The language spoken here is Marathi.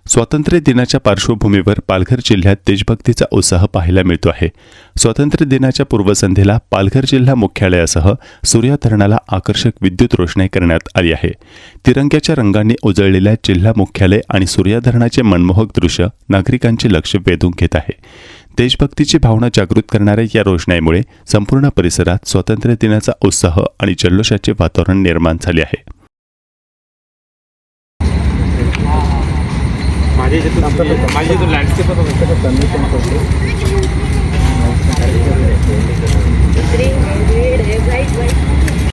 स्वातंत्र्य दिनाच्या पार्श्वभूमीवर पालघर जिल्ह्यात देशभक्तीचा उत्साह पाहायला मिळतो आहे। स्वातंत्र्य दिनाच्या पूर्वसंध्येला पालघर जिल्हा मुख्यालयासह सूर्या धरणाला आकर्षक विद्युत रोषणाई करण्यात आली आहे। तिरंग्याच्या रंगांनी उजळलेल्या जिल्हा मुख्यालय आणि सूर्या धरणाचे मनमोहक दृश्य नागरिकांचे लक्ष वेधून घेत आहे। देशभक्तीची भावना जागृत करणाऱ्या या रोषणाईमुळे संपूर्ण परिसरात स्वातंत्र्य दिनाचा उत्साह आणि जल्लोषाचे वातावरण निर्माण झाले आहे। माझे तो लँडस्केप ग्रीन है, रेड है, व्हाइट व्हाइट